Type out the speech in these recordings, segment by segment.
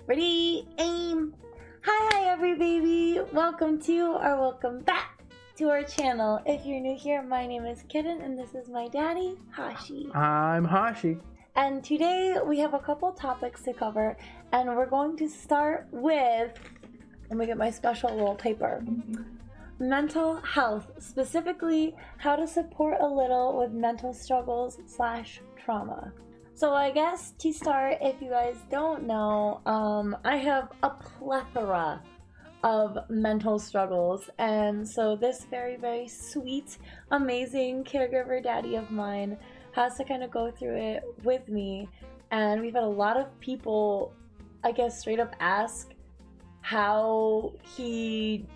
Ready, aim. Hi, every baby. Welcome to or welcome back to our channel. If you're new here, my name is Kidden and this is my daddy, Hoshi. I'm Hoshi. And today we have a couple topics to cover, and we're going to start with, let me get my special little paper. Mental health, specifically how to support a little with mental struggles / trauma. So I guess to start, if you guys don't know, I have a plethora of mental struggles, and so this very, very sweet, amazing caregiver daddy of mine has to kind of go through it with me. And we've had a lot of people, I guess, straight up ask how he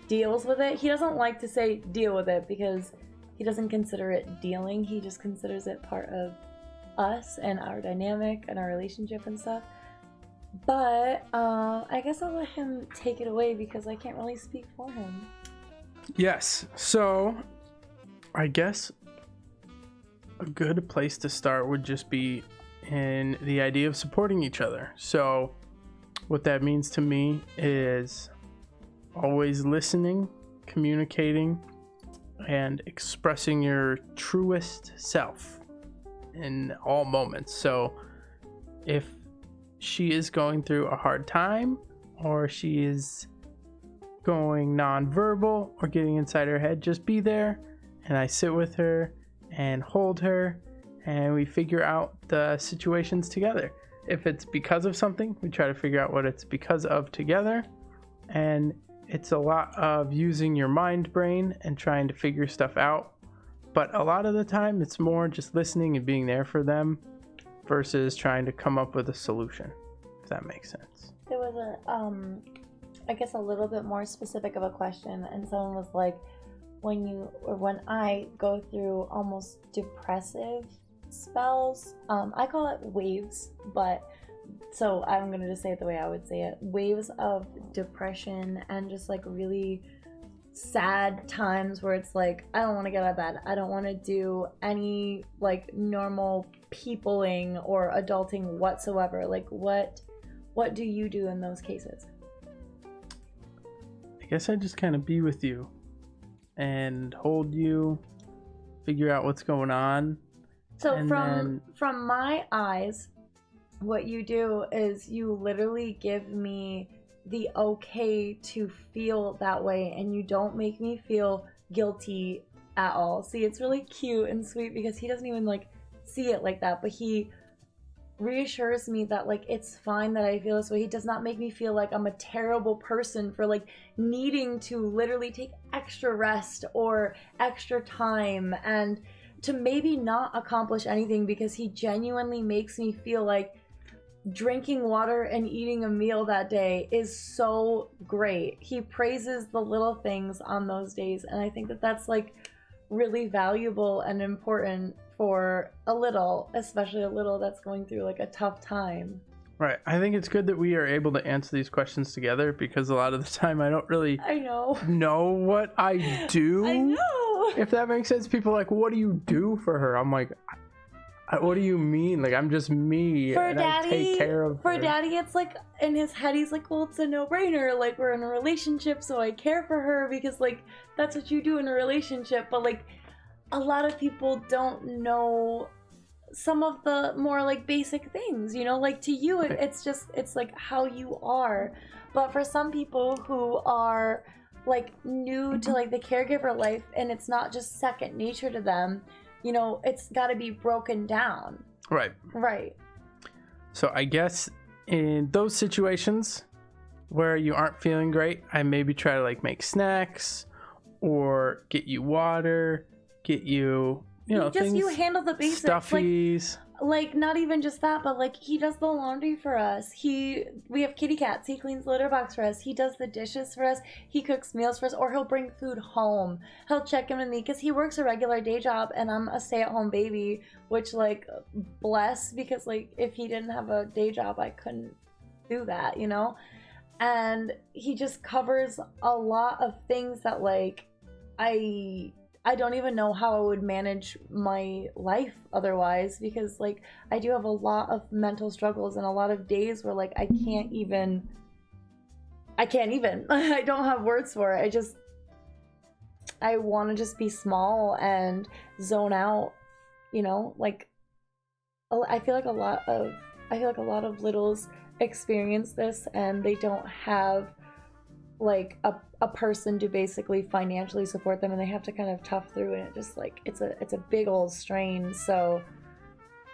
deals with it. He doesn't like to say deal with it because he doesn't consider it dealing. He just considers it part of us and our dynamic and our relationship and stuff. But I guess I'll let him take it away because I can't really speak for him. Yes, so I guess a good place to start would just be in the idea of supporting each other. So what that means to me is always listening, communicating, and expressing your truest self in all moments. So if she is going through a hard time, or she is going nonverbal or getting inside her head, just be there, and I sit with her and hold her, and we figure out the situations together. If it's because of something, we try to figure out what it's because of together. And it's a lot of using your mind brain and trying to figure stuff out. But a lot of the time, it's more just listening and being there for them versus trying to come up with a solution, if that makes sense. There was I guess a little bit more specific of a question, and someone was like, when I go through almost depressive spells, I call it waves, but so I'm going to just say it the way I would say it. Waves of depression and just like really sad times where it's like, I don't want to get out of bed. I don't want to do any like normal peopling or adulting whatsoever. Like what do you do in those cases? I guess I just kind of be with you and hold you, figure out what's going on. So from my eyes, what you do is you literally give me the okay to feel that way, and you don't make me feel guilty at all. See, it's really cute and sweet because he doesn't even like see it like that, but he reassures me that like it's fine that I feel this way. He does not make me feel like I'm a terrible person for like needing to literally take extra rest or extra time and to maybe not accomplish anything, because he genuinely makes me feel like drinking water and eating a meal that day is so great. He praises the little things on those days, and I think that that's like really valuable and important for a little, especially a little that's going through like a tough time. Right. I think it's good that we are able to answer these questions together, because a lot of the time I don't really know what I do. I know. If that makes sense. People are like, what do you do for her? I'm like, what do you mean? Like, I'm just me, and I take care of her. For daddy, it's like, in his head, he's like, well, it's a no-brainer. Like, we're in a relationship, so I care for her because, like, that's what you do in a relationship. But, like, a lot of people don't know some of the more, like, basic things, you know? Like, to you, it's just, it's, like, how you are. But for some people who are, like, new to, like, the caregiver life, and it's not just second nature to them, you know, it's got to be broken down. Right. So I guess in those situations where you aren't feeling great, I maybe try to like make snacks or get you water, get you, things, you handle the basics. Stuffies. Like not even just that, but like he does the laundry for us. We have kitty cats. He cleans the litter box for us. He does the dishes for us. He cooks meals for us, or he'll bring food home. He'll check in with me because he works a regular day job and I'm a stay-at-home baby, which like bless, because like if he didn't have a day job, I couldn't do that, you know? And he just covers a lot of things that like I I don't even know how I would manage my life otherwise, because like I do have a lot of mental struggles and a lot of days where like I can't even I don't have words for it. I want to just be small and zone out, you know? Like I feel like a lot of littles experience this, and they don't have like a person to basically financially support them, and they have to kind of tough through, and it just like it's a big old strain. So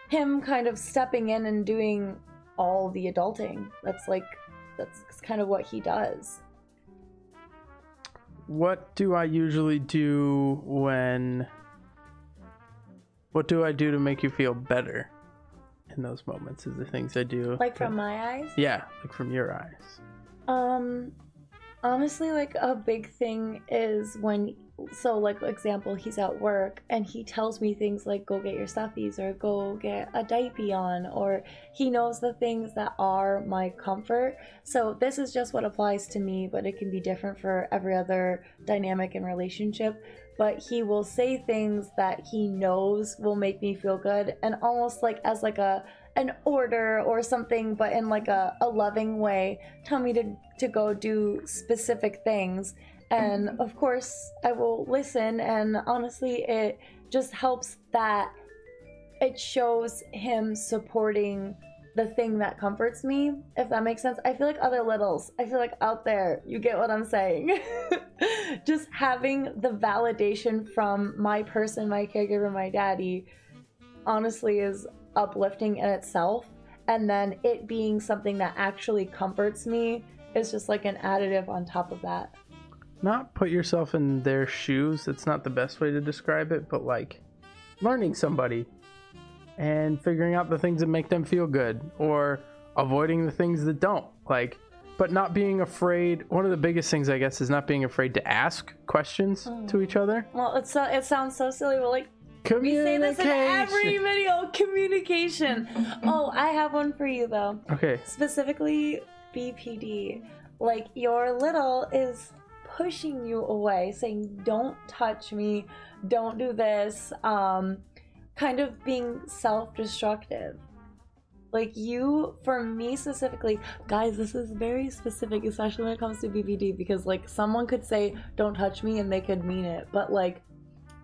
him kind of stepping in and doing all the adulting, that's kind of what he does. What do I usually do what do I do to make you feel better in those moments? Is the things I do like from my eyes? Yeah, like from your eyes. Honestly, like a big thing is so like example, he's at work and he tells me things like go get your stuffies or go get a diaper on, or he knows the things that are my comfort. So this is just what applies to me, but it can be different for every other dynamic and relationship. But he will say things that he knows will make me feel good, and almost like as like an order or something, but in like a loving way, tell me to go do specific things. And of course I will listen, and honestly it just helps that it shows him supporting the thing that comforts me, if that makes sense. I feel like other littles, I feel like out there, you get what I'm saying. Just having the validation from my person, my caregiver, my daddy, honestly is uplifting in itself. And then it being something that actually comforts me is just like an additive on top of that. Not put yourself in their shoes, that's not the best way to describe it, but like learning somebody and figuring out the things that make them feel good, or avoiding the things that don't, like, but not being afraid. One of the biggest things, I guess, is not being afraid to ask questions to each other. Well, it sounds so silly, but like we say this in every video, communication. Oh, I have one for you though. Okay. Specifically BPD. Like your little is pushing you away, saying don't touch me, don't do this, kind of being self-destructive. Like you, for me specifically, guys, this is very specific, especially when it comes to BPD, because like someone could say don't touch me and they could mean it, but like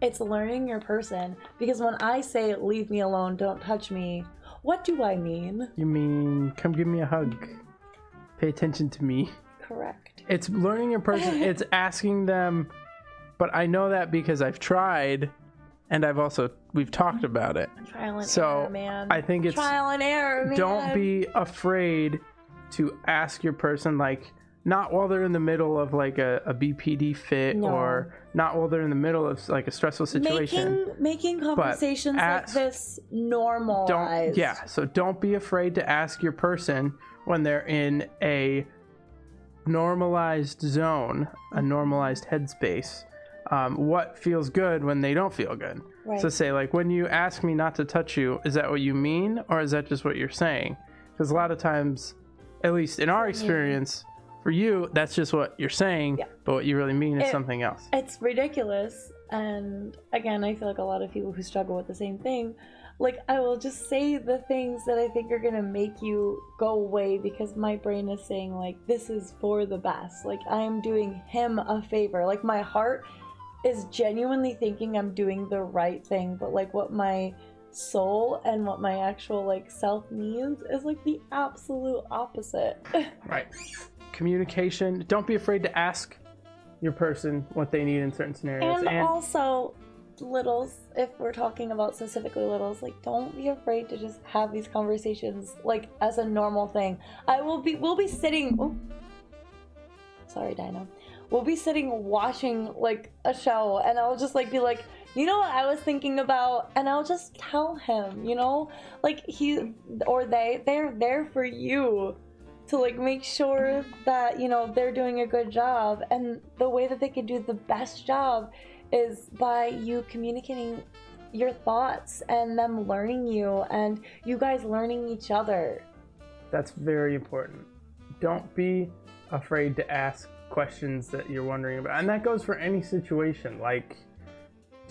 it's learning your person. Because when I say leave me alone, don't touch me, what do I mean? You mean come give me a hug, pay attention to me. Correct. It's learning your person. It's asking them, but I know that because I've tried, and we've talked about it. Trial and so error, man. I think it's trial and error, man. Don't be afraid to ask your person, like, not while they're in the middle of like a BPD fit, or not while they're in the middle of like a stressful situation. Making conversations like this normalized. So don't be afraid to ask your person when they're in a normalized zone, a normalized headspace, what feels good when they don't feel good. Right. So say, like, when you ask me not to touch you, is that what you mean, or is that just what you're saying? Because a lot of times, at least in our experience, for you, that's just what you're saying, but what you really mean is something else. It's ridiculous. And again, I feel like a lot of people who struggle with the same thing, like, I will just say the things that I think are gonna make you go away, because my brain is saying, like, this is for the best. Like, I'm doing him a favor. Like, my heart is genuinely thinking I'm doing the right thing, but like what my soul and what my actual like self needs is like the absolute opposite. Right. Communication. Don't be afraid to ask your person what they need in certain scenarios. And also, littles, if we're talking about specifically littles, like, don't be afraid to just have these conversations like as a normal thing. We'll be sitting, sorry, Dino. We'll be sitting watching like a show, and I'll just like be like, you know what I was thinking about, and I'll just tell him, you know, like he or they're there for you to like make sure that, you know, they're doing a good job. And the way that they can do the best job is by you communicating your thoughts and them learning you and you guys learning each other. That's very important. Don't be afraid to ask questions that you're wondering about, and that goes for any situation. Like,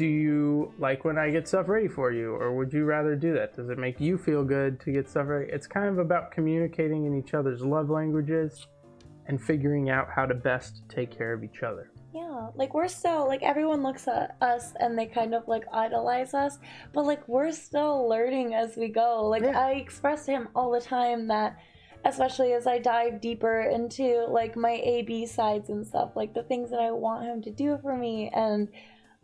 do you like when I get stuff ready for you, or would you rather do that? Does it make you feel good to get stuff ready? It's kind of about communicating in each other's love languages and figuring out how to best take care of each other. Yeah, like we're still, like everyone looks at us and they kind of like idolize us, but like we're still learning as we go. Like I express to him all the time that, especially as I dive deeper into like my AB sides and stuff, like the things that I want him to do for me, and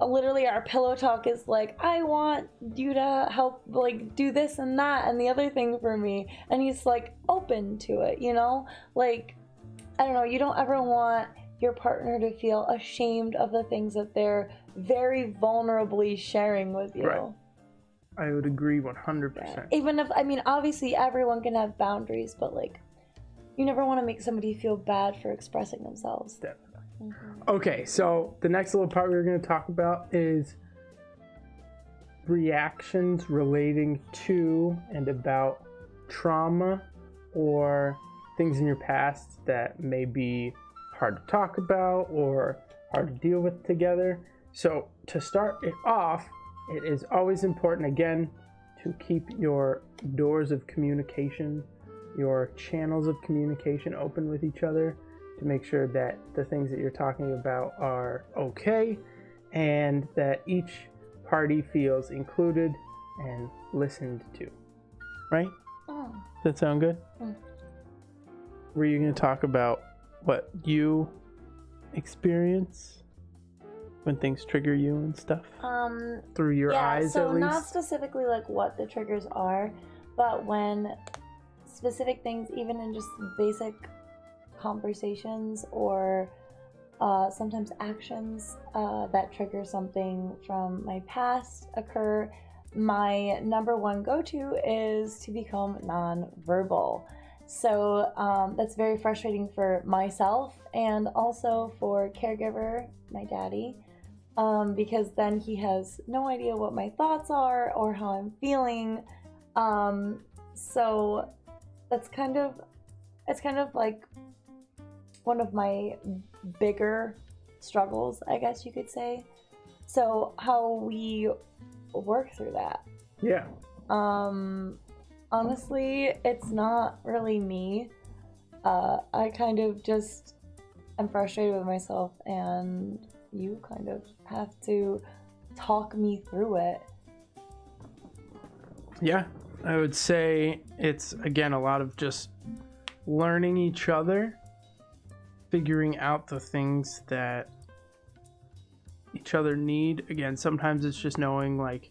literally our pillow talk is like, I want you to help like do this and that and the other thing for me, and he's like open to it, you know? Like, I don't know, you don't ever want your partner to feel ashamed of the things that they're very vulnerably sharing with you. Right. I would agree 100%. Yeah. Even if, I mean, obviously everyone can have boundaries, but like, you never want to make somebody feel bad for expressing themselves. Definitely. Okay, so the next little part we're going to talk about is reactions relating to and about trauma or things in your past that may be hard to talk about or hard to deal with together. So to start it off, it is always important, again, to keep your doors of communication, your channels of communication open with each other, to make sure that the things that you're talking about are okay and that each party feels included and listened to. Right? Oh. Does that sound good? Were you going to talk about what you experience when things trigger you and stuff? Through your eyes, so at least? not specifically like what the triggers are, but when specific things, even in just basic conversations or sometimes actions that trigger something from my past occur, my number one go-to is to become non-verbal. So that's very frustrating for myself and also for caregiver, my daddy, because then he has no idea what my thoughts are or how I'm feeling. So it's kind of like one of my bigger struggles, I guess you could say. So how we work through that. Yeah. Honestly, it's not really me. I kind of just am frustrated with myself, and you kind of have to talk me through it. Yeah, I would say it's, again, a lot of just learning each other, figuring out the things that each other need. Again, sometimes it's just knowing like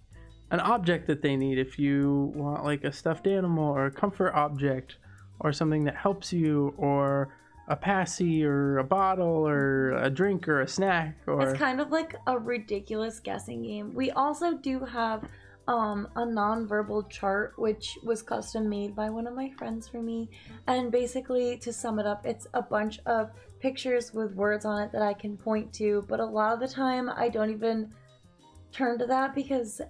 an object that they need. If you want like a stuffed animal or a comfort object or something that helps you, or a PACI or a bottle or a drink or a snack, or it's kind of like a ridiculous guessing game. We also do have a nonverbal chart, which was custom made by one of my friends for me, and basically, to sum it up, it's a bunch of pictures with words on it that I can point to, but a lot of the time I don't even turn to that because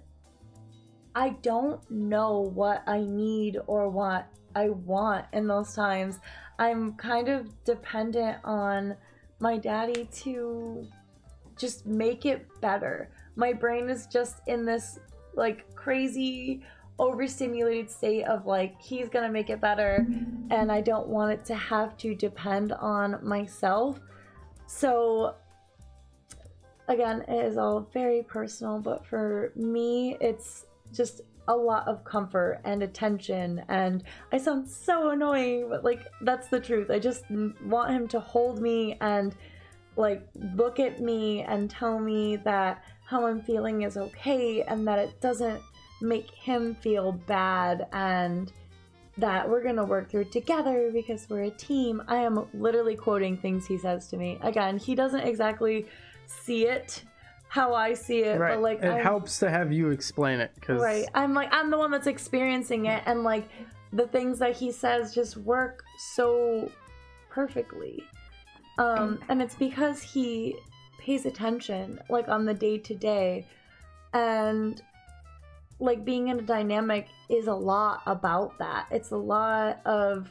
I don't know what I need or what I want in those times. I'm kind of dependent on my daddy to just make it better. My brain is just in this like crazy overstimulated state of like, he's gonna make it better, and I don't want it to have to depend on myself. So again, it is all very personal, but for me it's just a lot of comfort and attention, and I sound so annoying, but like that's the truth. I just want him to hold me and like look at me and tell me that how I'm feeling is okay and that it doesn't make him feel bad, and that we're gonna work through it together because we're a team. I am literally quoting things he says to me. Again, he doesn't exactly see it how I see it, right. But like it helps to have you explain it, because right, I'm the one that's experiencing it, and like the things that he says just work so perfectly, and it's because he pays attention like on the day-to-day, and like being in a dynamic is a lot about that. It's a lot of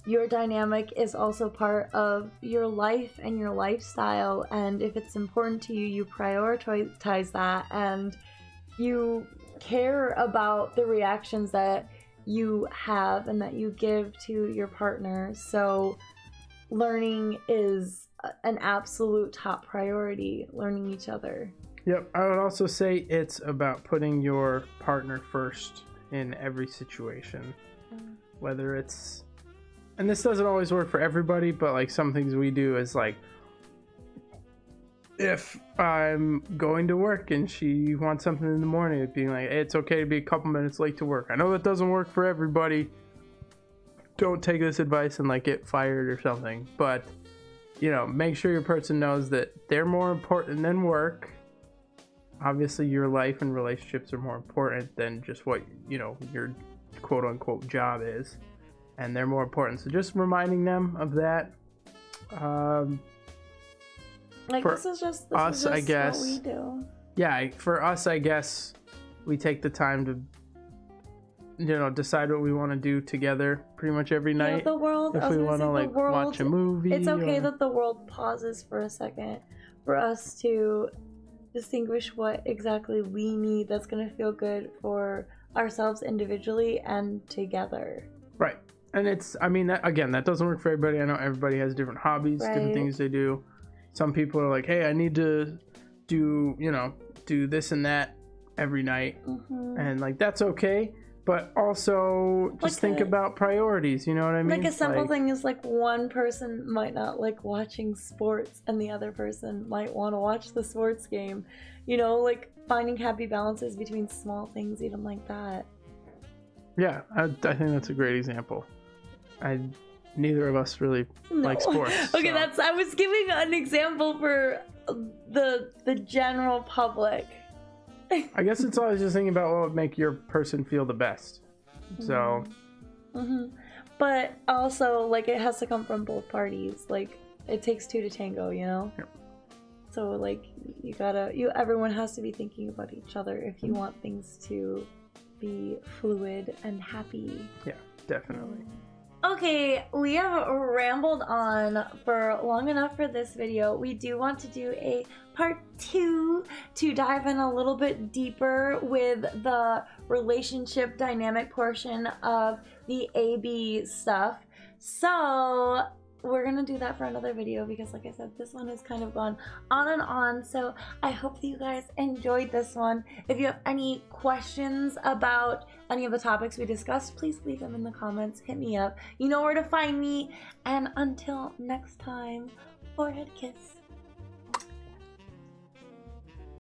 your dynamic is also part of your life and your lifestyle, and if it's important to you, you prioritize that, and you care about the reactions that you have and that you give to your partner. So learning is an absolute top priority, learning each other. Yep, I would also say it's about putting your partner first in every situation. Whether it's, and this doesn't always work for everybody, but like some things we do is like, if I'm going to work and she wants something in the morning, it's being like, hey, it's okay to be a couple minutes late to work. I know that doesn't work for everybody. Don't take this advice and like get fired or something, but you know, make sure your person knows that they're more important than work. Obviously your life and relationships are more important than just what, you know, your quote unquote job is, and they're more important. So just reminding them of that. Like this is just I guess what we do. Yeah, for us, I guess we take the time to, you know, decide what we want to do together pretty much every night. Yeah, the world, if we want to like watch a movie. It's okay that the world pauses for a second for us to distinguish what exactly we need that's going to feel good for ourselves individually and together. Right. And it's, I mean, that, again, that doesn't work for everybody. I know everybody has different hobbies, different things they do. Some people are like, hey, I need to do, you know, do this and that every night. And like, that's okay. But also just think about priorities, you know what I mean? Like a simple thing is like one person might not like watching sports and the other person might want to watch the sports game. You know, like finding happy balances between small things, even like that. Yeah, I think that's a great example. Neither of us really like sports. Okay, so. I was giving an example for the general public. I guess it's always just thinking about what would make your person feel the best. So. But also, like, it has to come from both parties. Like, it takes two to tango, you know? Yep. So, like, everyone has to be thinking about each other if you want things to be fluid and happy. Yeah, definitely. Okay, we have rambled on for long enough for this video. We do want to do a part 2 to dive in a little bit deeper with the relationship dynamic portion of the AB stuff. So we're gonna do that for another video because, like I said, this one has kind of gone on and on. So I hope that you guys enjoyed this one. If you have any questions about any of the topics we discussed, please leave them in the comments. Hit me up. You know where to find me. And until next time, forehead kiss.